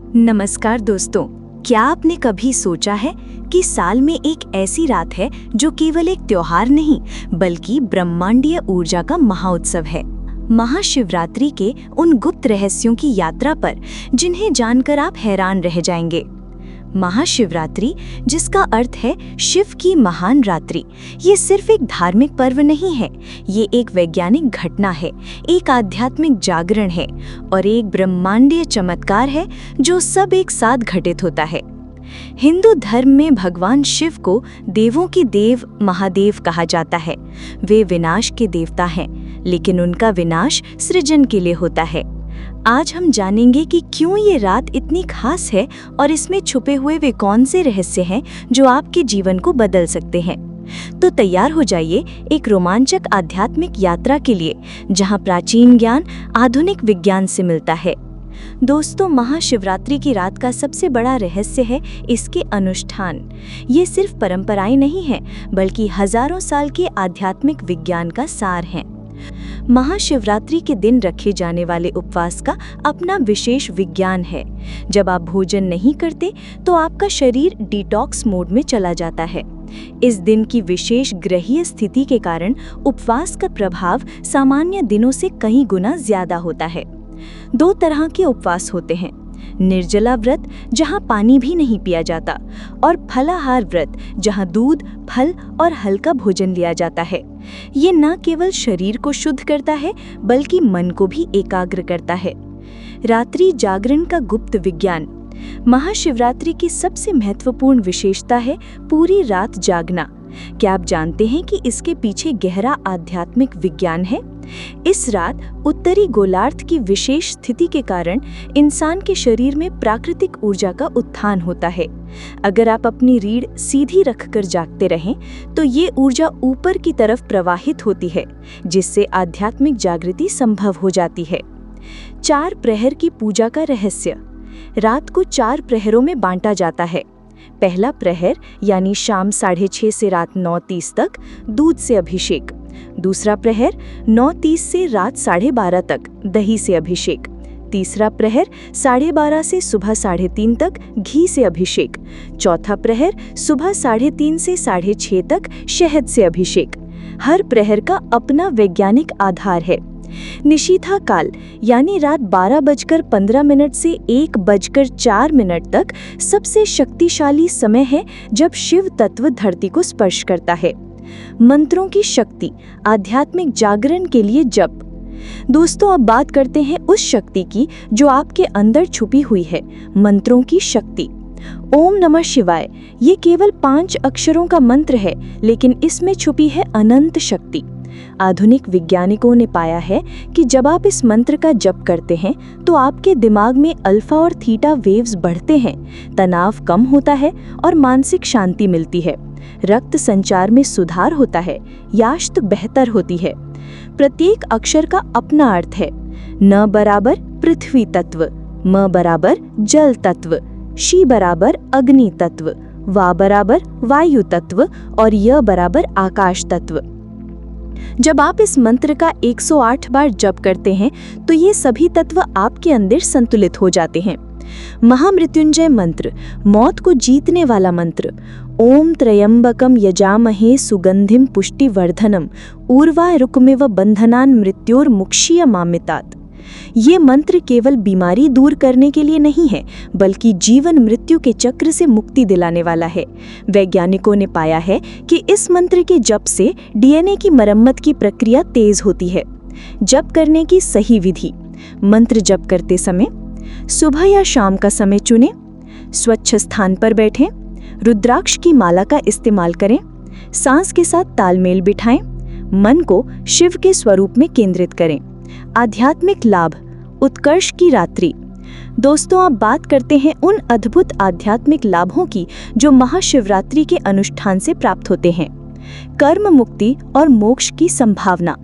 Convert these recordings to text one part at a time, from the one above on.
नमस्कार दोस्तों, क्या आपने कभी सोचा है कि साल में एक ऐसी रात है जो केवल एक त्योहार नहीं बल्कि ब्रह्मांडीय ऊर्जा का महाउत्सव है। महाशिवरात्रि के उन गुप्त रहस्यों की यात्रा पर जिन्हें जानकर आप हैरान रह जाएंगे। महाशिवरात्रि, जिसका अर्थ है शिव की महान रात्रि, ये सिर्फ एक धार्मिक पर्व नहीं है, ये एक वैज्ञानिक घटना है, एक आध्यात्मिक जागरण है और एक ब्रह्मांडीय चमत्कार है जो सब एक साथ घटित होता है। हिंदू धर्म में भगवान शिव को देवों के देव महादेव कहा जाता है। वे विनाश के देवता हैं, लेकिन उनका विनाश सृजन के लिए होता है। आज हम जानेंगे कि क्यों ये रात इतनी खास है और इसमें छुपे हुए वे कौन से रहस्य हैं जो आपके जीवन को बदल सकते हैं। तो तैयार हो जाइए एक रोमांचक आध्यात्मिक यात्रा के लिए, जहां प्राचीन ज्ञान आधुनिक विज्ञान से मिलता है। दोस्तों, महाशिवरात्रि की रात का सबसे बड़ा रहस्य है इसके अनुष्ठान। ये सिर्फ परंपराएं नहीं हैं, बल्कि हजारों साल के आध्यात्मिक विज्ञान का सार हैं। महाशिवरात्रि के दिन रखे जाने वाले उपवास का अपना विशेष विज्ञान है। जब आप भोजन नहीं करते तो आपका शरीर डिटॉक्स मोड में चला जाता है। इस दिन की विशेष ग्रहीय स्थिति के कारण उपवास का प्रभाव सामान्य दिनों से कई गुना ज्यादा होता है। दो तरह के उपवास होते हैं, निर्जला व्रत जहां पानी भी नहीं पिया जाता, और फलाहार व्रत जहां दूध, फल और हल्का भोजन लिया जाता है। ये न केवल शरीर को शुद्ध करता है बल्कि मन को भी एकाग्र करता है। रात्रि जागरण का गुप्त विज्ञान। महाशिवरात्रि की सबसे महत्वपूर्ण विशेषता है पूरी रात जागना। क्या आप जानते हैं कि इसके पीछे गहरा आध्यात्मिक विज्ञान है? इस रात उत्तरी गोलार्ध की विशेष स्थिति के कारण इंसान के शरीर में प्राकृतिक ऊर्जा का उत्थान होता है। अगर आप अपनी रीढ़ सीधी रखकर जागते रहें तो ये ऊर्जा ऊपर की तरफ प्रवाहित होती है, जिससे आध्यात्मिक जागृति संभव हो जाती है। 4 प्रहर की पूजा का रहस्य। रात को 4 प्रहरों में बांटा जाता है। पहला प्रहर यानी शाम 6:30 से रात 9:30 तक दूध से अभिषेक। दूसरा प्रहर 9:30 से रात 12:30 तक दही से अभिषेक। तीसरा प्रहर 12:30 से सुबह 3:30 तक घी से अभिषेक। चौथा प्रहर सुबह 3:30 से 6:30 तक शहद से अभिषेक। हर प्रहर का अपना वैज्ञानिक आधार है। निशीथा काल यानी रात 12:15 से 1:04 तक सबसे शक्तिशाली समय है, जब शिव तत्व धरती को स्पर्श करता है। मंत्रों की शक्ति, आध्यात्मिक जागरण के लिए जप। दोस्तों, अब बात करते हैं उस शक्ति की जो आपके अंदर छुपी हुई है, मंत्रों की शक्ति। ओम नमः शिवाय ये केवल 5 अक्षरों का मंत्र है, लेकिन इसमें छुपी है अनंत शक्ति। आधुनिक वैज्ञानिकों ने पाया है कि जब आप इस मंत्र का जप करते हैं तो आपके दिमाग में अल्फा और थीटा वेव्स बढ़ते हैं, तनाव कम होता है और मानसिक शांति मिलती है। रक्त संचार में सुधार होता है, याश्त बेहतर होती है। प्रत्येक अक्षर का अपना अर्थ है। न बराबर पृथ्वी तत्व, म बराबर जल तत्व, शी बराबर अग्नि तत्व, वा बराबर वायु तत्व और य बराबर आकाश तत्व। जब आप इस मंत्र का 108 बार जप करते हैं तो ये सभी तत्व आपके अंदर संतुलित हो जाते हैं। महामृत्युंजय मंत्र, मौत को जीतने वाला मंत्र। ओम त्र्यंबकम यजामहे सुगंधिम पुष्टिवर्धनम उर्वारुकमिव बंधनान मृत्योर्मुक्षीयमामितात्। ये मंत्र केवल बीमारी दूर करने के लिए नहीं है, बल्कि जीवन मृत्यु के चक्र से मुक्ति दिलाने वाला है। वैज्ञानिकों ने पाया है कि इस मंत्र के जप से डीएनए की मरम्मत की प्रक्रिया तेज होती है। जप करने की सही विधि। मंत्र जप करते समय सुबह या शाम का समय चुनें, स्वच्छ स्थान पर बैठें, रुद्राक्ष की माला का इस्तेमाल करें, सांस के साथ तालमेल बिठाएं, मन को शिव के स्वरूप में केंद्रित करें। आध्यात्मिक लाभ, उत्कर्ष की रात्रि। दोस्तों, अब बात करते हैं उन अद्भुत आध्यात्मिक लाभों की जो महाशिवरात्रि के अनुष्ठान से प्राप्त होते हैं। कर्म मुक्ति और मोक्ष की संभावना।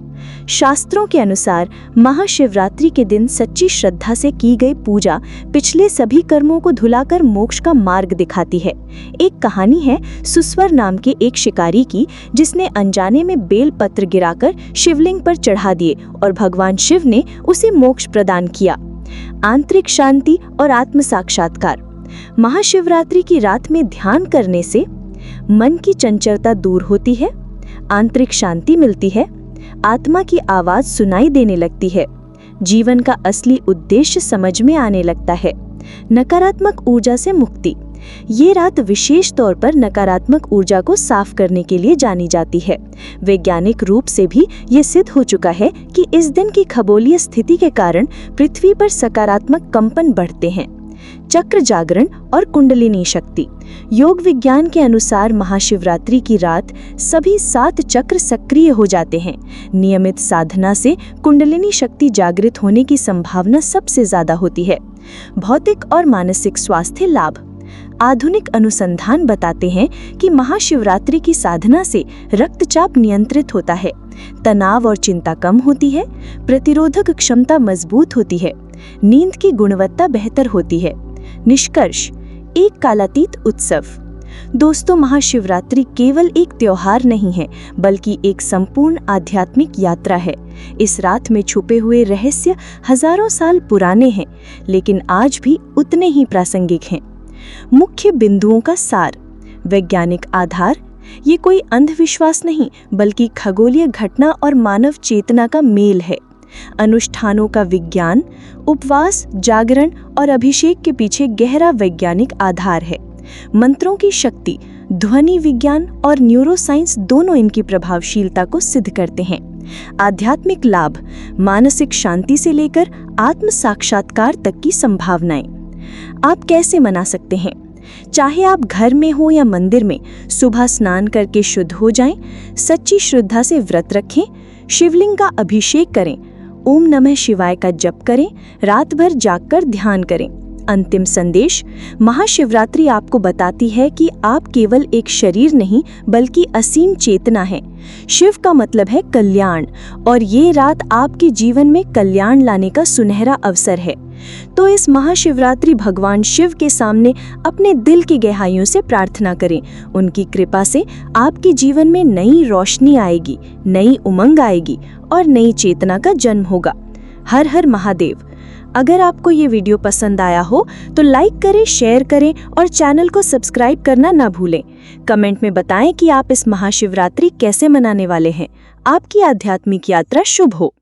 शास्त्रों के अनुसार महाशिवरात्रि के दिन सच्ची श्रद्धा से की गई पूजा पिछले सभी कर्मों को धुलाकर मोक्ष का मार्ग दिखाती है। एक कहानी है सुस्वर नाम के एक शिकारी की, जिसने अनजाने में बेल पत्र गिराकर शिवलिंग पर चढ़ा दिए और भगवान शिव ने उसे मोक्ष प्रदान किया। आंतरिक शांति और आत्म साक्षात्कार। महाशिवरात्रि की रात में ध्यान करने से मन की चंचलता दूर होती है, आंतरिक शांति मिलती है, आत्मा की आवाज सुनाई देने लगती है, जीवन का असली उद्देश्य समझ में आने लगता है। नकारात्मक ऊर्जा से मुक्ति। ये रात विशेष तौर पर नकारात्मक ऊर्जा को साफ करने के लिए जानी जाती है। वैज्ञानिक रूप से भी ये सिद्ध हो चुका है कि इस दिन की खगोलीय स्थिति के कारण पृथ्वी पर सकारात्मक कंपन बढ़ते हैं। चक्र जागरण और कुंडलिनी शक्ति। योग विज्ञान के अनुसार महाशिवरात्रि की रात सभी 7 चक्र सक्रिय हो जाते हैं। नियमित साधना से कुंडलिनी शक्ति जागृत होने की संभावना सबसे ज्यादा होती है। भौतिक और मानसिक स्वास्थ्य लाभ। आधुनिक अनुसंधान बताते हैं कि महाशिवरात्रि की साधना से रक्तचाप नियंत्रित होता है, तनाव और चिंता कम होती है, प्रतिरोधक क्षमता मजबूत होती है, नींद की गुणवत्ता बेहतर होती है। निष्कर्ष, एक कालातीत उत्सव। दोस्तों, महाशिवरात्रि केवल एक त्योहार नहीं है, बल्कि एक संपूर्ण आध्यात्मिक यात्रा है। इस रात में छुपे हुए रहस्य हजारों साल पुराने हैं, लेकिन आज भी उतने ही प्रासंगिक हैं। मुख्य बिंदुओं का सार। वैज्ञानिक आधार। ये कोई अंधविश्वास नहीं, बल्कि खगोलीय घटना और मानव चेतना का मेल है। अनुष्ठानों का विज्ञान। उपवास, जागरण और अभिषेक के पीछे गहरा वैज्ञानिक आधार है। मंत्रों की शक्ति। ध्वनि विज्ञान और न्यूरोसाइंस दोनों इनकी प्रभावशीलता को सिद्ध करते हैं। आध्यात्मिक लाभ। मानसिक शांति से लेकर आत्म साक्षात्कार तक की संभावनाएं। आप कैसे मना सकते हैं? चाहे आप घर में हो या मंदिर में, सुबह स्नान करके शुद्ध हो जाएं, सच्ची श्रद्धा से व्रत रखें, शिवलिंग का अभिषेक करें, ओम नमः शिवाय का जप करें, रात भर जागकर ध्यान करें। अंतिम संदेश। महाशिवरात्रि आपको बताती है कि आप केवल एक शरीर नहीं, बल्कि असीम चेतना है। शिव का मतलब है कल्याण, और ये रात आपके जीवन में कल्याण लाने का सुनहरा अवसर है। तो इस महाशिवरात्रि भगवान शिव के सामने अपने दिल की गहराइयों से प्रार्थना करें। उनकी कृपा से आपके जीवन में नई रोशनी आएगी, नई उमंग आएगी और नई चेतना का जन्म होगा। हर हर महादेव। अगर आपको ये वीडियो पसंद आया हो तो लाइक करें, शेयर करें और चैनल को सब्सक्राइब करना ना भूलें। कमेंट में बताएं कि आप इस महाशिवरात्रि कैसे मनाने वाले हैं। आपकी आध्यात्मिक यात्रा शुभ हो।